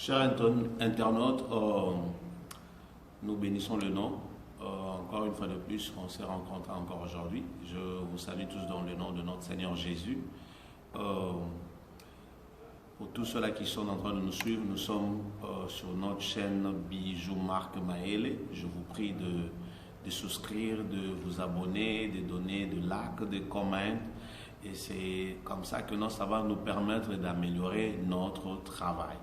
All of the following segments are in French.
Chers internautes, nous bénissons le nom. Encore une fois de plus, on s'est rencontrés encore aujourd'hui. Je vous salue tous dans le nom de notre Seigneur Jésus. Pour tous ceux-là qui sont en train de nous suivre, nous sommes sur notre chaîne Bijou Marc Maele. Je vous prie de souscrire, de vous abonner, de donner de likes, de comments. Et c'est comme ça que ça va nous permettre d'améliorer notre travail.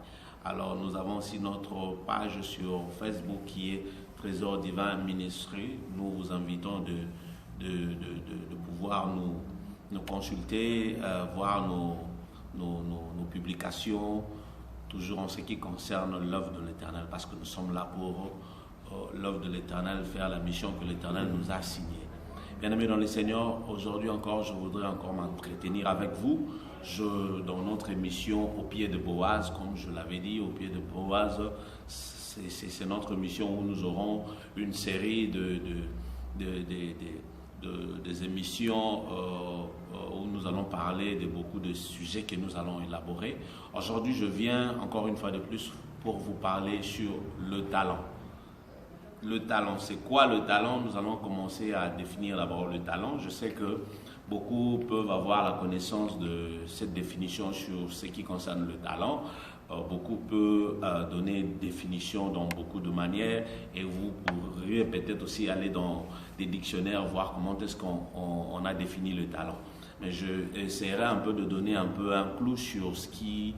Alors nous avons aussi notre page sur Facebook qui est Trésor Divin Ministry. Nous vous invitons de pouvoir nous consulter, voir nos publications, toujours en ce qui concerne l'œuvre de l'Éternel, parce que nous sommes là pour l'œuvre de l'Éternel, faire la mission que l'Éternel nous a assignée. Bien-aimés dans le Seigneur, aujourd'hui encore, je voudrais encore m'entretenir avec vous dans notre émission Au pied de Boaz, comme je l'avais dit, Au pied de Boaz, c'est notre mission où nous aurons une série des émissions où nous allons parler de beaucoup de sujets que nous allons élaborer. Aujourd'hui, je viens encore une fois de plus pour vous parler sur le talent. Le talent, c'est quoi le talent? Nous allons commencer à définir d'abord le talent. Je sais que beaucoup peuvent avoir la connaissance de cette définition sur ce qui concerne le talent. Beaucoup peuvent donner une définition dans beaucoup de manières et vous pourriez peut-être aussi aller dans des dictionnaires, voir comment est-ce qu'on a défini le talent. Mais je essaierai un peu de donner un clou sur ce qui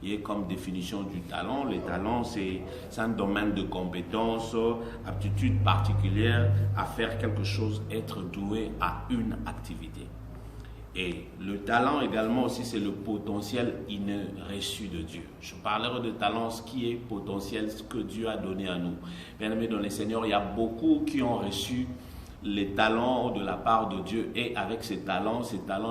est comme définition du talent. Le talent, c'est un domaine de compétence, aptitude particulière à faire quelque chose, être doué à une activité. Et le talent également aussi, c'est le potentiel inné reçu de Dieu. Je parlerai de talent, ce qui est potentiel, ce que Dieu a donné à nous. Bien-aimés dans le Seigneur, il y a beaucoup qui ont reçu les talents de la part de Dieu et avec ces talents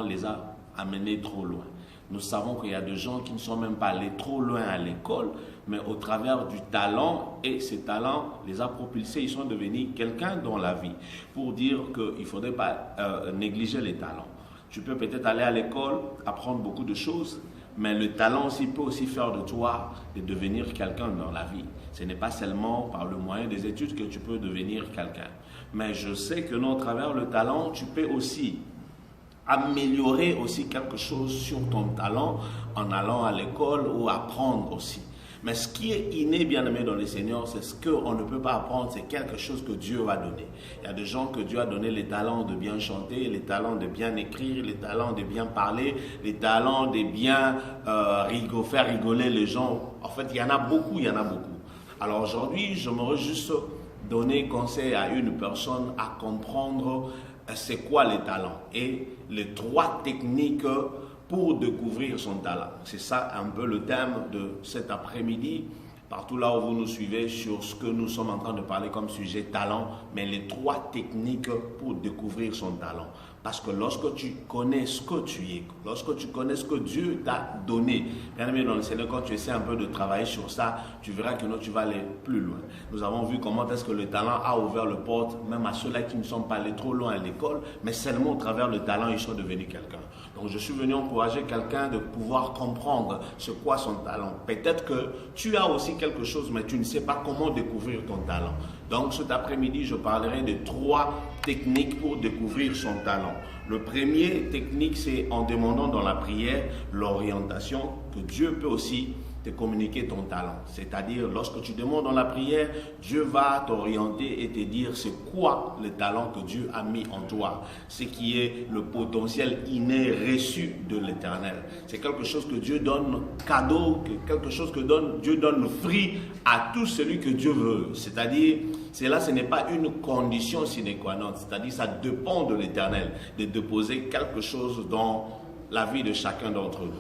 les a amenés trop loin. Nous savons qu'il y a des gens qui ne sont même pas allés trop loin à l'école, mais au travers du talent, et ces talents les a propulsés, ils sont devenus quelqu'un dans la vie. Pour dire qu'il ne faudrait pas négliger les talents. Tu peux peut-être aller à l'école, apprendre beaucoup de choses, mais le talent aussi peut aussi faire de toi de devenir quelqu'un dans la vie. Ce n'est pas seulement par le moyen des études que tu peux devenir quelqu'un. Mais je sais que non, à travers le talent, tu peux aussi améliorer aussi quelque chose sur ton talent en allant à l'école ou apprendre aussi. Mais ce qui est inné, bien-aimé dans le Seigneur, c'est ce qu'on ne peut pas apprendre, c'est quelque chose que Dieu va donner. Il y a des gens que Dieu a donné les talents de bien chanter, les talents de bien écrire, les talents de bien parler, les talents de bien faire rigoler les gens. En fait, il y en a beaucoup, Alors aujourd'hui, j'aimerais juste donner conseil à une personne à comprendre c'est quoi les talents et les 3 techniques pour découvrir son talent. C'est ça un peu le thème de cet après-midi, partout là où vous nous suivez sur ce que nous sommes en train de parler comme sujet talent, mais les 3 techniques pour découvrir son talent. Parce que lorsque tu connais ce que tu es, lorsque tu connais ce que Dieu t'a donné, bien aimé dans le Seigneur, quand tu essaies un peu de travailler sur ça, tu verras que tu vas aller plus loin. Nous avons vu comment est-ce que le talent a ouvert les portes, même à ceux-là qui ne sont pas allés trop loin à l'école, mais seulement au travers le talent, ils sont devenus quelqu'un. Donc je suis venu encourager quelqu'un de pouvoir comprendre c'est quoi son talent. Peut-être que tu as aussi quelque chose, mais tu ne sais pas comment découvrir ton talent. Donc cet après-midi, je parlerai de 3 techniques pour découvrir son talent. Le premier technique, c'est en demandant dans la prière l'orientation, que Dieu peut aussi te communiquer ton talent. C'est-à-dire, lorsque tu demandes dans la prière, Dieu va t'orienter et te dire c'est quoi le talent que Dieu a mis en toi. Ce qui est le potentiel inné reçu de l'Éternel. C'est quelque chose que Dieu donne cadeau, quelque chose que Dieu donne free à tout celui que Dieu veut. C'est-à-dire, ce n'est pas une condition sine qua non. C'est-à-dire, ça dépend de l'Éternel de déposer quelque chose dans la vie de chacun d'entre nous.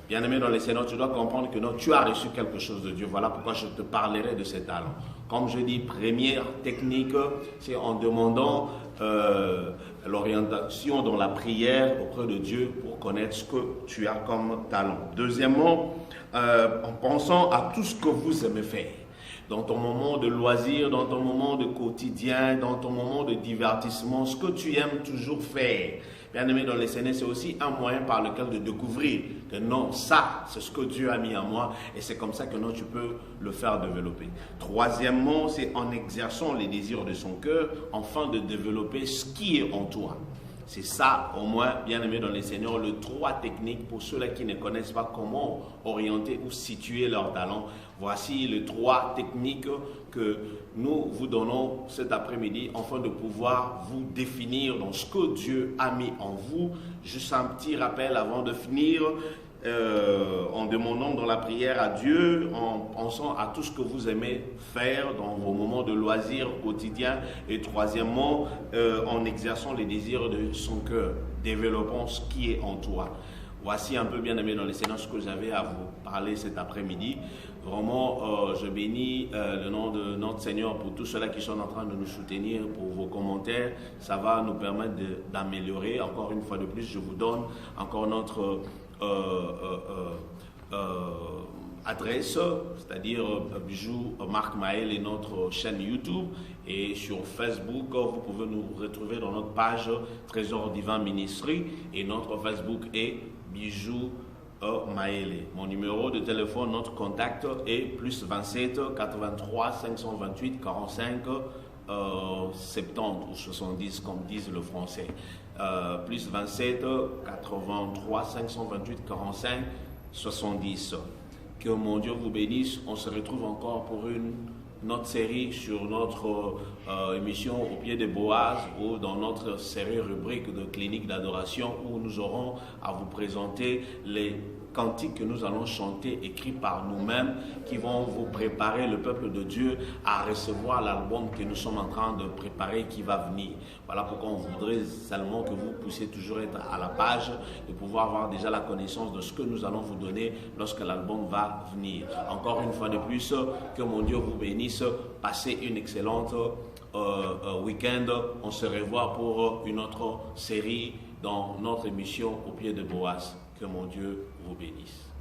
Bien-aimé dans le Seigneur, tu dois comprendre que non, tu as reçu quelque chose de Dieu. Voilà pourquoi je te parlerai de ces talents. Comme je dis, première technique, c'est en demandant l'orientation dans la prière auprès de Dieu pour connaître ce que tu as comme talent. Deuxièmement, en pensant à tout ce que vous aimez faire. Dans ton moment de loisir, dans ton moment de quotidien, dans ton moment de divertissement, ce que tu aimes toujours faire. Bien aimé dans les Seigneur, c'est aussi un moyen par lequel de découvrir que non, ça, c'est ce que Dieu a mis en moi et c'est comme ça que non, tu peux le faire développer. Troisièmement, c'est en exerçant les désirs de son cœur, afin de développer ce qui est en toi. C'est ça, au moins, bien aimé dans les Seigneurs, le 3 techniques pour ceux-là qui ne connaissent pas comment orienter ou situer leur talent. Voici les 3 techniques que nous vous donnons cet après-midi afin de pouvoir vous définir dans ce que Dieu a mis en vous. Juste un petit rappel avant de finir. En demandant dans la prière à Dieu, en pensant à tout ce que vous aimez faire dans vos moments de loisirs quotidiens et troisièmement, en exerçant les désirs de son cœur, développant ce qui est en toi. Voici un peu bien aimé dans les Seigneurs ce que j'avais à vous parler cet après-midi. Vraiment, je bénis le nom de notre Seigneur pour tous ceux-là qui sont en train de nous soutenir, pour vos commentaires. Ça va nous permettre d'améliorer. Encore une fois de plus, je vous donne encore notre adresse, c'est-à-dire Bijou Marc Maël et notre chaîne YouTube, et sur Facebook vous pouvez nous retrouver dans notre page Trésor Divin Ministry et notre Facebook est Bijou Maël. Mon numéro de téléphone, notre contact est plus 27 83 528 45 70 ou 70 comme disent le français. Plus 27 83 528 45 70. Que mon Dieu vous bénisse. On se retrouve encore pour notre série sur notre émission Au pied de Boaz ou dans notre série rubrique de clinique d'adoration où nous aurons à vous présenter les cantiques que nous allons chanter écrits par nous-mêmes qui vont vous préparer le peuple de Dieu à recevoir l'album que nous sommes en train de préparer qui va venir. Voilà pourquoi on voudrait seulement que vous puissiez toujours être à la page et pouvoir avoir déjà la connaissance de ce que nous allons vous donner lorsque l'album va venir. Encore une fois de plus, que mon Dieu vous bénisse. Passez une excellente week-end. On se revoit pour une autre série dans notre émission Au pied de Boaz. Que mon Dieu vous bénisse.